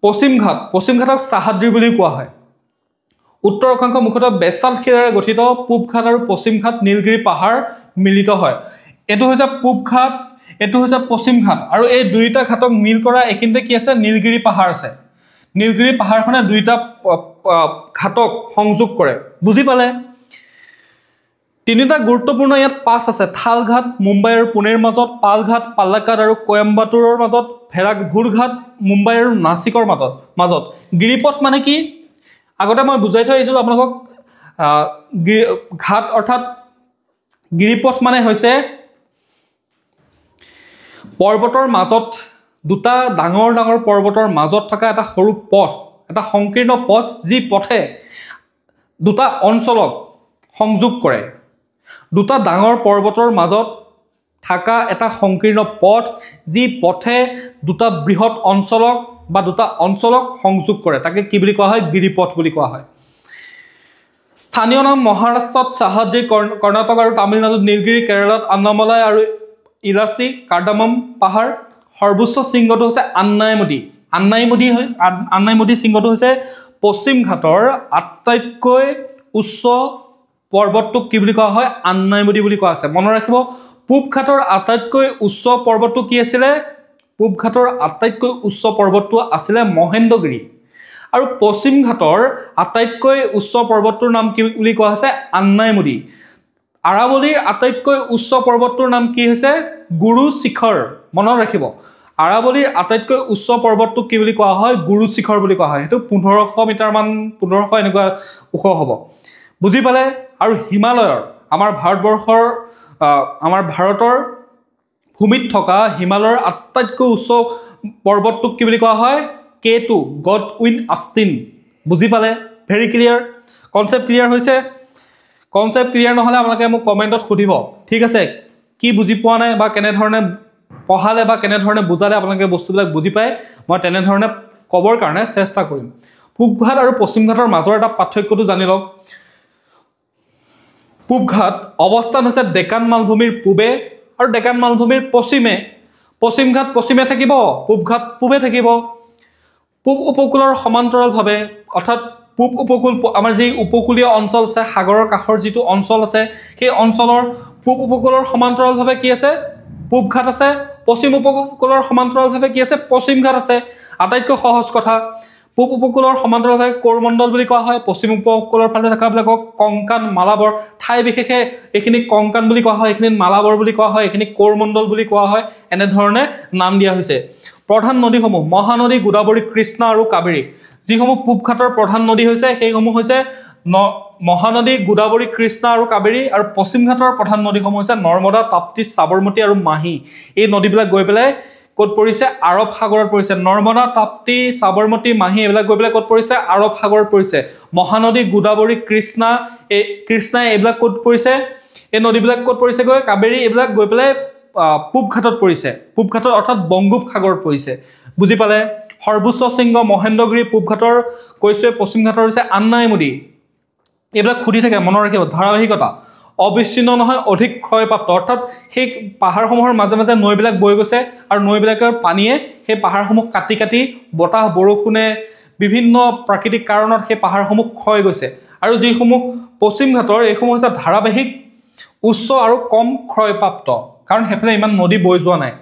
পশ্চিম ঘাটক চাহাদ্ৰী বুলি কোৱা হয়। উত্তৰ অক্ষাংশ মুখ্যতঃ বেচাল্ট শিলাৰে গঠিত। পূব ঘাট আৰু পশ্চিম ঘাট নীলগিৰি পাহাৰ মিলিত হয়। এইটো হৈছে পূব ঘাট, এইটো হৈছে পশ্চিম ঘাট, আৰু এই দুইটা ঘাটক মিল কৰা এইখিনিতে কি আছে, নীলগিৰি পাহাৰ আছে। নীলগিৰি পাহাৰখনে দুইটা ঘাটক সংযোগ কৰে। বুজি পালে? তিনিটা গুৰুত্বপূৰ্ণ ইয়াত পাছ আছে। থালঘাট মুম্বাই আৰু পুনেৰ মাজত, পালঘাট পালাক্কাড আৰু কোয়েম্বাটুৰৰ মাজত, ভেৰাঘাট মুম্বাই আৰু নাছিকৰ মাজত। গিৰিপথ মানে কি আগতে মই বুজাই থৈ আহিছিলোঁ আপোনালোকক। ঘাট অৰ্থাৎ গিৰিপথ মানে হৈছে পৰ্বতৰ মাজত, দুটা ডাঙৰ ডাঙৰ পৰ্বতৰ মাজত থকা এটা সৰু পথ, এটা সংকীৰ্ণ পথ, যি পথে দুটা অঞ্চলক সংযোগ কৰে। দুটা ডাঙৰ পৰ্বতৰ মাজত থকা এটা সংকীৰ্ণ পথ, যি পথে দুটা বৃহৎ অঞ্চলক বা দুটা অঞ্চলক সংযোগ কৰে, তাকে কি বুলি কোৱা হয়, গিৰিপথ বুলি কোৱা হয়। স্থানীয় নাম মহাৰাষ্ট্ৰত চাহাদ্ৰী, কৰ্ণাটক আৰু তামিলনাডুত নীলগিৰি, কেৰালাত আন্নামালাই আৰু ইলাচি কাৰ্ডামম পাহাৰ। সৰ্বোচ্চ শৃংগটো হৈছে আন্নাইমুদি শৃংগটো হৈছে পশ্চিম ঘাটৰ আটাইতকৈ উচ্চ পৰ্বতটোক কি বুলি কোৱা হয়, আন্নাইমুদি বুলি কোৱা আছে। মনত ৰাখিব, পূব ঘাটৰ আটাইতকৈ উচ্চ পৰ্বতটো কি আছিলে, পূব ঘাটৰ আটাইতকৈ উচ্চ পৰ্বতটো আছিলে মহেন্দ্ৰগিৰি, আৰু পশ্চিম ঘাটৰ আটাইতকৈ উচ্চ পৰ্বতটোৰ নাম কি বুলি কোৱা হৈছে, আন্নাইমুদি। আৰাৱলীৰ আটাইতকৈ উচ্চ পৰ্বতটোৰ নাম কি হৈছে, গুৰু শিখৰ। মনত ৰাখিব, আৰাৱলীৰ আটাইতকৈ উচ্চ পৰ্বতটোক কি বুলি কোৱা হয়, গুৰু শিখৰ বুলি কোৱা হয়। সেইটো 1500 মিটাৰমান, 1500 এনেকুৱা ওখ হ'ব। বুজি পালে? আৰু হিমালয়ৰ আমাৰ ভাৰতৰ ভূমিত থকা হিমালয়ৰ আটাইতকৈ উচ্চ পৰ্বতটোক কি বুলি কোৱা হয়, K2, গডউইন আষ্টিন। বুজি পালে? Very clear. কনচেপ্ট ক্লিয়াৰ হৈছে? কনচেপ্ট ক্লিয়াৰ নহ'লে আপোনালোকে মোক কমেণ্টত সুধিব, ঠিক আছে, কি বুজি পোৱা নাই বা কেনেধৰণে পঢ়ালে বা কেনেধৰণে বুজালে আপোনালোকে বস্তুবিলাক বুজি পায়, মই তেনেধৰণে ক'বৰ কাৰণে চেষ্টা কৰিম। পূব ঘাট আৰু পশ্চিম ঘাটৰ মাজৰ এটা পাৰ্থক্যটো জানি লওক। পূব ঘাট অৱস্থান হৈছে ডেকান মালভূমিৰ পূবে আৰু ডেকান মালভূমিৰ পশ্চিমে। পশ্চিম ঘাট পশ্চিমে থাকিব, পূব ঘাট পূবে থাকিব। পূব উপকূলৰ সমান্তৰালভাৱে, অৰ্থাৎ পূব উপকূল, আমাৰ যি উপকূলীয় অঞ্চল আছে, সাগৰৰ কাষৰ যিটো অঞ্চল আছে, সেই অঞ্চলৰ পূব উপকূলৰ সমান্তৰালভাৱে কি আছে, পূব ঘাট আছে। পশ্চিম উপকূলৰ সমান্তৰালভাৱে কি আছে, পশ্চিম ঘাট আছে। আটাইতকৈ সহজ কথা, পূব উপকূলৰ সমান্তৰালভাৱে কোৰমণ্ডল বুলি কোৱা হয়, পশ্চিম উপকূলৰ ফালে থকাবিলাকক কংকান, মালাবৰ, ঠাই বিশেষে এইখিনিক কংকান বুলি কোৱা হয়, এইখিনিক মালাবৰ বুলি কোৱা হয়, এইখিনিক কোৰমণ্ডল বুলি কোৱা হয়, এনেধৰণে নাম দিয়া হৈছে। প্ৰধান নদীসমূহ মহানদী, গোদাবৰী, কৃষ্ণা আৰু কাবেৰী। যিসমূহ পূব ঘাটৰ প্ৰধান নদী হৈছে সেইসমূহ হৈছে মহানদী, গোদাবৰী, কৃষ্ণা আৰু কাবেৰী, আৰু পশ্চিম ঘাটৰ প্ৰধান নদীসমূহ হৈছে নৰ্মদা, তাপ্তি, সাবৰমতী আৰু মাহী। এই নদীবিলাক গৈ পেলাই ক'ত পৰিছে, আৰৱ সাগৰত পৰিছে। নৰ্মদা, তাপ্তি, সাবৰমতী, মাহী এইবিলাক গৈ পেলাই ক'ত পৰিছে, আৰৱ সাগৰত পৰিছে। মহানদী, গোদাবৰী, কৃষ্ণাই এইবিলাক ক'ত পৰিছে, এই নদীবিলাক ক'ত পৰিছেগৈ, কাবেৰী এইবিলাক গৈ পেলাই পূব ঘাটত পৰিছে। পূব ঘাটত অৰ্থাৎ বংগোপসাগৰত পৰিছে। বুজি পালে? সৰ্বোচ্চ শৃংগ মহেন্দ্ৰগিৰি পূব ঘাটৰ কৈছোৱে, পশ্চিম ঘাটৰ হৈছে আন্নাইমুদি। এইবিলাক সুধি থাকে, মনত ৰাখিব। ধাৰাবাহিকতা অবিচ্ছিন্ন নহয়, অধিক ক্ষয়প্ৰাপ্ত, অৰ্থাৎ সেই পাহাৰসমূহৰ মাজে মাজে নৈবিলাক বৈ গৈছে আৰু নৈবিলাকৰ পানীয়ে সেই পাহাৰসমূহ কাটি কাটি বতাহ, বৰষুণে, বিভিন্ন প্ৰাকৃতিক কাৰণত সেই পাহাৰসমূহ ক্ষয় গৈছে। আৰু যিসমূহ পশ্চিম ঘাটৰ, এইসমূহ হৈছে ধাৰাবাহিক, উচ্চ আৰু কম ক্ষয়প্ৰাপ্ত, কাৰণ সেইফালে ইমান নদী বৈ যোৱা নাই।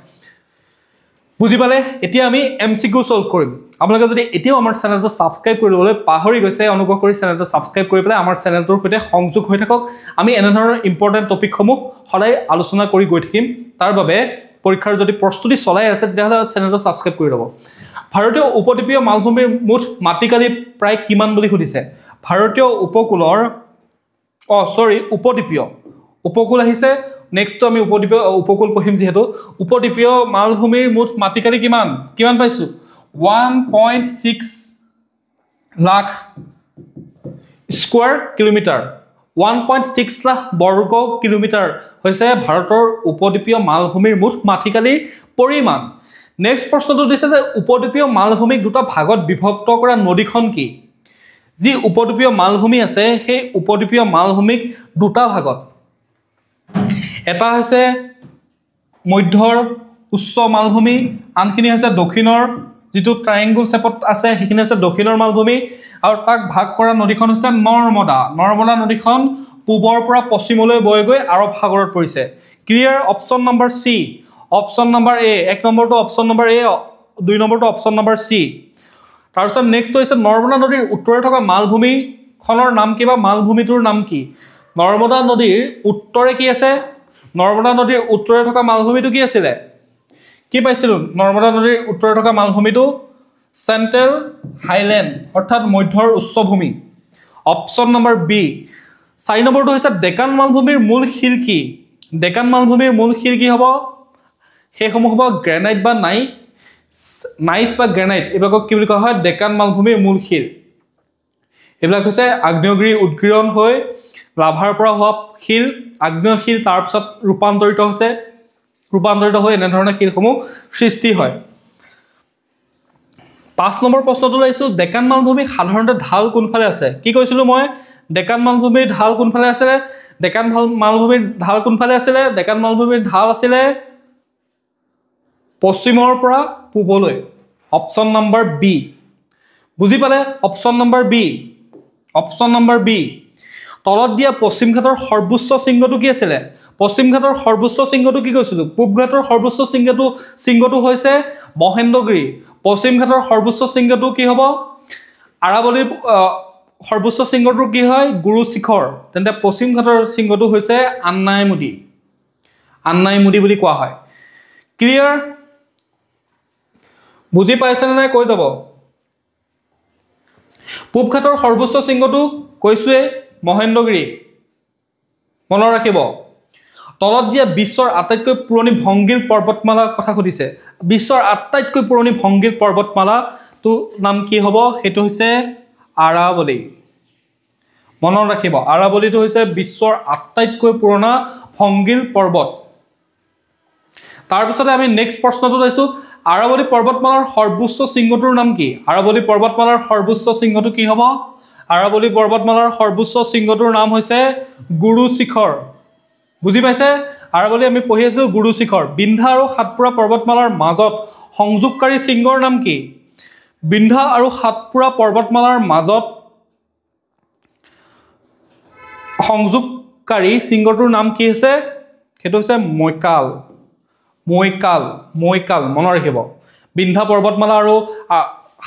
বুজি পালে? এতিয়া আমি MCQ সলভ কৰিম। আপোনালোকে যদি এতিয়াও আমাৰ চেনেলটো ছাবস্ক্ৰাইব কৰিবলৈ পাহৰি গৈছে, অনুগ্ৰহ কৰি চেনেলটো ছাবস্ক্ৰাইব কৰি পেলাই আমাৰ চেনেলটোৰ সৈতে সংযোগ হৈ থাকক। আমি এনেধৰণৰ ইম্পৰ্টেণ্ট টপিকসমূহ সদায় আলোচনা কৰি গৈ থাকিম। তাৰ বাবে পৰীক্ষাৰ যদি প্ৰস্তুতি চলাই আছে তেতিয়াহ'লে চেনেলটো ছাবস্ক্ৰাইব কৰি ল'ব। ভাৰতীয় উপদ্বীপীয় মালভূমিৰ মুঠ মাটিকালি প্ৰায় কিমান বুলি সুধিছে। ভাৰতীয় উপকূলৰ উপদ্বীপীয়, উপকূল আহিছে, নেক্সটটো আমি উপকূল পঢ়িম যিহেতু। উপদ্বীপীয় মালভূমিৰ মুঠ মাটিকালি কিমান পাইছোঁ, 1.6 লাখ স্কোয়াৰ কিলোমিটাৰ 1.6 লাখ বৰ্গ কিলোমিটাৰ হৈছে ভাৰতৰ উপদ্বীপীয় মালভূমিৰ মুঠ মাটিকালিৰ পৰিমাণ নেক্সট প্ৰশ্নটো দিছে যে উপদ্বীপীয় মালভূমিক দুটা ভাগত বিভক্ত কৰা নদীখন কি যি উপদ্বীপীয় মালভূমি আছে সেই উপদ্বীপীয় মালভূমিক দুটা ভাগত এটা হৈছে মধ্যৰ উচ্চ মালভূমি আনখিনি হৈছে দক্ষিণৰ যেটো ট্ৰায়াঙ্গল শেপত আছে সেইখিনি হৈছে দক্ষিণৰ মালভূমি আৰু তাক ভাগ কৰা নদীখন হৈছে নৰ্মদা নৰ্মদা নদীখন পূবৰ পৰা পশ্চিমলৈ বৈ গৈ আৰৱ সাগৰত পৰিছে ক্লিয়াৰ অপচন নম্বৰ সি অপচন নম্বৰ এ এক নম্বৰটো অপচন নম্বৰ এ দুই নম্বৰটো অপচন নম্বৰ সি তাৰপিছত নেক্সট হৈছে নৰ্মদা নদীৰ উত্তৰে থকা মালভূমিখনৰ নাম কি বা মালভূমিটোৰ নাম কি নৰ্মদা নদীৰ উত্তৰে কি আছে নৰ্মদা নদীৰ উত্তৰে থকা মালভূমিটো কি আছিল কি পাইছিল নৰ্মদা নদীৰ উত্তৰে থকা মালভূমিটো চেন্ট্ৰেল হাইলেণ্ড অৰ্থাৎ মধ্যৰ উচ্চভূমি অপচন নম্বৰ বি 4 নম্বৰটো হৈছে ডেকান মালভূমিৰ মূল শিল কি ডেকান মালভূমিৰ মূল শিল কি হ'ব সেইসমূহ হ'ব গ্ৰেনাইট বা নাইস বা গ্ৰেনাইট এইবিলাকক কি বুলি কোৱা হয় ডেকান মালভূমিৰ মূল শিল এইবিলাক হৈছে আগ্নেয়গিৰি উদ্গীৰণ হৈ লাভাৰ পৰা হোৱা শিল আগ্নেয় শিল তাৰ পিছত ৰূপান্তৰিত হৈ এনে ধৰণৰ শিলসমূহ সৃষ্টি হয় 5 নম্বৰ প্ৰশ্নটো লৈছো ডেকান মালভূমিৰ সাধাৰণতে ঢাল কোনফালে আছে কি কৈছিলো মই ডেকান মালভূমিৰ ঢাল কোনফালে আছে ডেকান মালভূমিৰ ঢাল কোনফালে আছিল ডেকান মালভূমিৰ ঢাল আছিল পশ্চিমৰ পৰা পূবলৈ অপচন নম্বৰ বি বুজি পালে অপচন নম্বৰ বি তলত দিয়া পশ্চিম ঘাটৰ সৰ্বোচ্চ শৃংগটো কি আছিল পশ্চিম ঘাটৰ সৰ্বোচ্চ শৃংগটো কি কৈছিলো পূব ঘাটৰ সৰ্বোচ্চ শৃংগটো হৈছে মহেন্দ্ৰগিৰি পশ্চিম ঘাটৰ সৰ্বোচ্চ শৃংগটো কি হ'ব আৰাৱলীৰ সৰ্বোচ্চ শৃংগটো কি হয় গুৰু শিখৰ তেন্তে পশ্চিম ঘাটৰ শৃংগটো হৈছে আন্নাইমুদি বুলি কোৱা হয় ক্লিয়াৰ বুজি পাইছেনে নাই কৈ যাব পূব ঘাটৰ সৰ্বোচ্চ শৃংগটো কৈছোৱে মহেন্দ্ৰগিৰি মনত ৰাখিব তলত দিয়া বিশ্বৰ আটাইতকৈ পুৰণি ভংগীল পৰ্বতমালাৰ কথা সুধিছে বিশ্বৰ আটাইতকৈ পুৰণি ভংগীল পৰ্বতমালাটো নাম কি হ'ব সেইটো হৈছে আৰাৱলী মনত ৰাখিব আৰাৱলীটো হৈছে বিশ্বৰ আটাইতকৈ পুৰণা ভংগীল পৰ্বত তাৰ পিছতে আমি নেক্সট প্ৰশ্নটো লৈছো আৰাৱলী পৰ্বতমালাৰ সৰ্বোচ্চ শৃংগটোৰ নাম কি আৰাৱলী পৰ্বতমালাৰ সৰ্বোচ্চ শৃংগটো কি হ'ব আৰাৱলী পৰ্বতমালাৰ সৰ্বোচ্চ শৃংগটোৰ নাম হৈছে গুৰু শিখৰ বুজি পাইছে আৰাৱলী আমি পঢ়ি আছিলো গুৰু শিখৰ বিন্ধ্যা আৰু সাতপুৰা পৰ্বতমালাৰ মাজত সংযোগকাৰী শৃংগৰ নাম কি বিন্ধ্যা আৰু সাতপুৰা পৰ্বতমালাৰ মাজত সংযোগকাৰী শৃংগটোৰ নাম কি হৈছে সেইটো হৈছে মৈকাল মনত ৰাখিব বিন্ধ্যা পৰ্বতমালা আৰু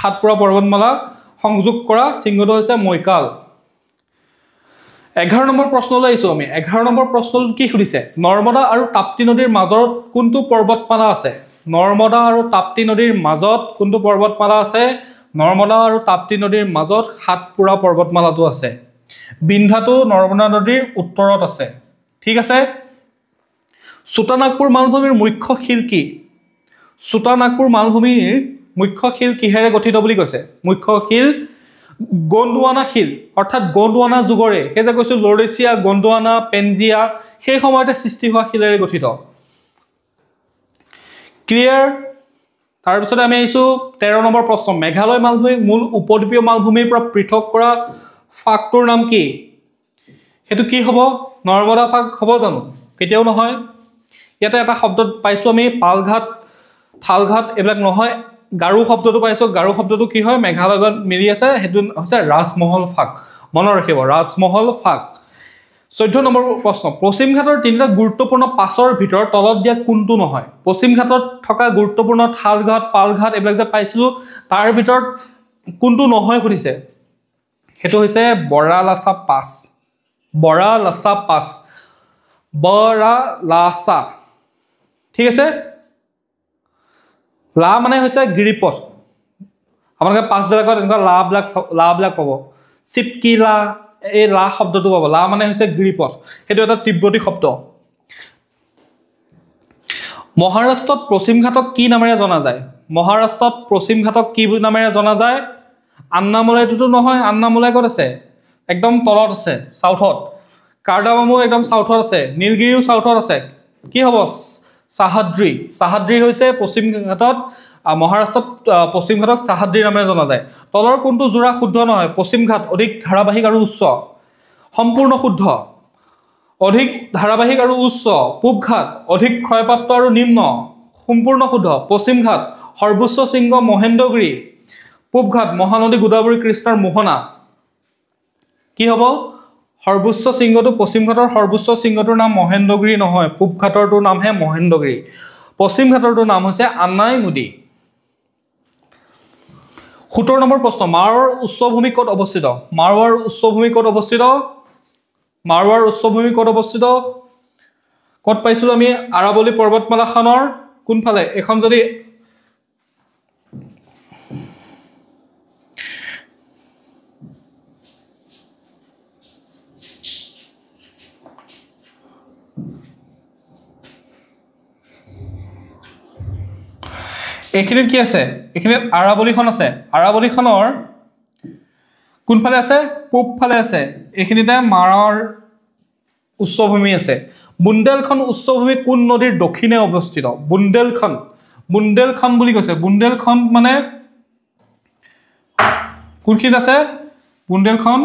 সাতপুৰা পৰ্বতমালা সংযোগ কৰা শৃংগটো হৈছে মৈকাল 11 নম্বৰ প্ৰশ্নলৈ আহিছো আমি 11 নম্বৰ প্ৰশ্নটো কি সুধিছে নৰ্মদা আৰু তাপ্তি নদীৰ মাজত কোনটো পৰ্বতমালা আছে নৰ্মদা আৰু তাপ্তি নদীৰ মাজত কোনটো পৰ্বতমালা আছে নৰ্মদা আৰু তাপ্তি নদীৰ মাজত সাতপুৰা পৰ্বতমালাটো আছে বিন্ধ্যাটো নৰ্মদা নদীৰ উত্তৰত আছে ঠিক আছে চুটানাগপুৰ মালভূমিৰ মুখ্য শিল কি চুটানাগপুৰ মালভূমিৰ মুখ্য শিল কিহেৰে গঠিত বুলি কৈছে মুখ্য শিল গণ্ডৱানা শিল অৰ্থাৎ গণ্ডৱানা যুগৰে সেই যে কৈছো লৰেছিয়া গণ্ডৱানা পেনজিয়া সেই সময়তে সৃষ্টি হোৱা শিলেৰে গঠিত ক্লিয়াৰ তাৰ পিছত আমি আহিছো 13 নম্বৰ প্ৰশ্ন মেঘালয় মালভূমি মূল উপদ্বীপীয় মালভূমিৰ পৰা পৃথক কৰা ফাকটোৰ নাম কি হেতু কি হ'ব নৰ্মদা ফাক হ'ব জানো কেতিয়াও নহয় ইয়াতে এটা শব্দ পাইছো আমি পালঘাট থালঘাট এইবিলাক নহয় গাৰু শব্দটো পাইছো গাৰু শব্দটো কি হয় মেঘালয়ত মিলি আছে হেতু হৈছে ৰাজমহল ফাক মনত ৰাখিব ৰাজমহল ফাক 14 নম্বৰ প্ৰশ্ন পশ্চিম ঘাটৰ তিনিটা গুৰুত্বপূৰ্ণ পাছৰ ভিতৰত তলত দিয়া কোনটো নহয় পশ্চিম ঘাটত থকা গুৰুত্বপূৰ্ণ থালঘাট পালঘাট এইবিলাক যে পাইছিলো তাৰ ভিতৰত কোনটো নহয় সুধিছে হেতু হৈছে বৰালাসা ঠিক আছে লা মানে হৈছে গিৰিপথ আপোনালোকে পাঁচবিলাকত এনেকুৱা লাবিলাক পাব চিপকিলা এই লা শব্দটো পাব লা মানে হৈছে গিৰিপথ সেইটো এটা তিব্বতী শব্দ মহাৰাষ্ট্ৰত পশ্চিম ঘাটক কি নামেৰে জনা যায় মহাৰাষ্ট্ৰত পশ্চিম ঘাটক কি নামেৰে জনা যায় আন্নামালাইটোতো নহয়, আন্নামালাই ক'ত আছে? একদম তলত আছে, সাউথত। কাৰ্ডামামো একদম সাউথত আছে, নীলগিৰিও সাউথত আছে। কি হ'ব? সাহাদ্ৰী। সাহাদ্ৰী হৈছে পশ্চিম ঘাটত, মহাৰাষ্ট্ৰত পশ্চিম ঘাটক সাহাদ্ৰী নামেৰে জনা যায়। তলৰ কোনটো যোৰা শুদ্ধ নহয়? পশ্চিম ঘাট অধিক ধাৰাবাহিক আৰু উচ্চ। সম্পূৰ্ণ শুদ্ধ। অধিক ধাৰাবাহিক আৰু উচ্চ। পূব ঘাট অধিক ক্ষয়প্ৰাপ্ত আৰু নিম্ন। সম্পূৰ্ণ শুদ্ধ। পশ্চিম ঘাট সৰ্বোচ্চ শৃংগ মহেন্দ্ৰগিৰি। পূব ঘাট মহানদী গোদাবৰী কৃষ্ণাৰ মোহনা। কি হ'ব? সৰ্বোচ্চ শৃংগটো পশ্চিম ঘাটৰ সৰ্বোচ্চ শৃংগটোৰ নাম মহেন্দ্ৰগিৰি নহয়, পূব ঘাটৰটোৰ নামহে মহেন্দ্ৰগিৰি। পশ্চিম ঘাটৰটোৰ নাম হৈছে আন্নাইমুদি। 17 নম্বৰ প্ৰশ্ন, মাৰৱাৰ উচ্চভূমি ক'ত অৱস্থিত? মাৰৱাৰ উচ্চভূমি ক'ত অৱস্থিত? মাৰৱাৰ উচ্চভূমি ক'ত অৱস্থিত? ক'ত পাইছিলোঁ আমি? আৰাৱলী পৰ্বতমালাখনৰ কোনফালে? এখন যদি এইখিনিত কি আছে? এইখিনিত আৰাৱলীখন আছে। আৰাৱলীখনৰ কোনফালে আছে? পূবফালে আছে। এইখিনিতে মাৰৰ উচ্চভূমি আছে। বুন্দেলখন উচ্চভূমি কোন নদীৰ দক্ষিণে অৱস্থিত? বুন্দেলখন, বুন্দেলখন বুলি কৈছে। বুন্দেলখন মানে কোনখিনিত আছে? বুন্দেলখন,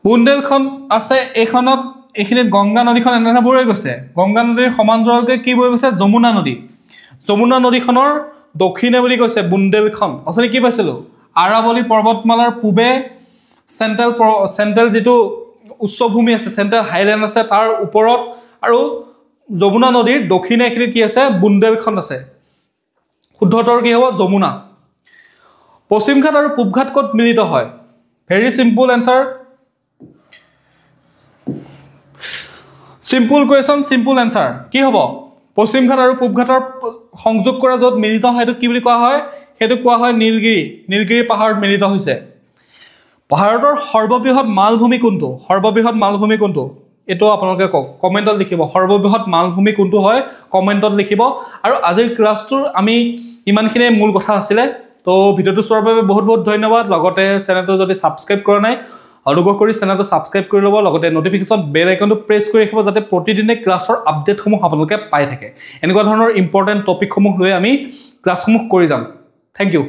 বুন্দেলখন আছে এইখনত। এইখিনিত গংগা নদীখন এনেধৰণে বৈ গৈছে। গংগা নদীৰ সমান্তৰালকৈ কি বৈ গৈছে? যমুনা নদী। যমুনা নদীখনৰ দক্ষিণে বুলি কৈছে বুন্দেলখন। অথনি কি পাইছিলোঁ? আৰাৱলী পৰ্বতমালাৰ পূবে চেণ্ট্ৰেল যিটো উচ্চভূমি আছে, চেণ্ট্ৰেল হাইলেণ্ড আছে, তাৰ ওপৰত আৰু যমুনা নদীৰ দক্ষিণে এইখিনিত কি আছে? বুন্দেলখন আছে। শুদ্ধতৰ কি হ'ব? যমুনা। পশ্চিম ঘাট আৰু পূব ঘাট ক'ত মিলিত হয়? Very simple answer. Simple question, simple answer. কি হ'ব? পশ্চিম ঘাট আৰু পূব ঘাটৰ সংযোগ কৰা য'ত মিলিত হয় সেইটো কি বুলি কোৱা হয়? সেইটো কোৱা হয় নীলগিৰি। নীলগিৰি পাহাৰত মিলিত হৈছে। ভাৰতৰ সৰ্ববৃহৎ মালভূমি কোনটো? সৰ্ববৃহৎ মালভূমি কোনটো? এইটো আপোনালোকে কওক, কমেণ্টত লিখিব। সৰ্ববৃহৎ মালভূমি কোনটো হয় কমেণ্টত লিখিব। আৰু আজিৰ ক্লাছটোৰ আমি ইমানখিনিয়ে মূল কথা আছিলে। তো ভিডিঅ'টো চোৱাৰ বাবে বহুত বহুত ধন্যবাদ। লগতে চেনেলটো যদি ছাবস্ক্ৰাইব কৰা নাই, অনুগ্ৰহ কৰি চেনেলটো ছাবস্ক্ৰাইব কৰি ল'ব। লগতে নটিফিকেশ্যন বেল আইকনটো প্ৰেছ কৰি ৰাখিব যাতে প্ৰতিদিনে ক্লাছৰ আপডেটসমূহ আপোনালোকে পাই থাকে। এনেকুৱা ধৰণৰ ইম্পৰ্টেণ্ট টপিকসমূহ লৈ আমি ক্লাছসমূহ কৰি যাম। Thank U.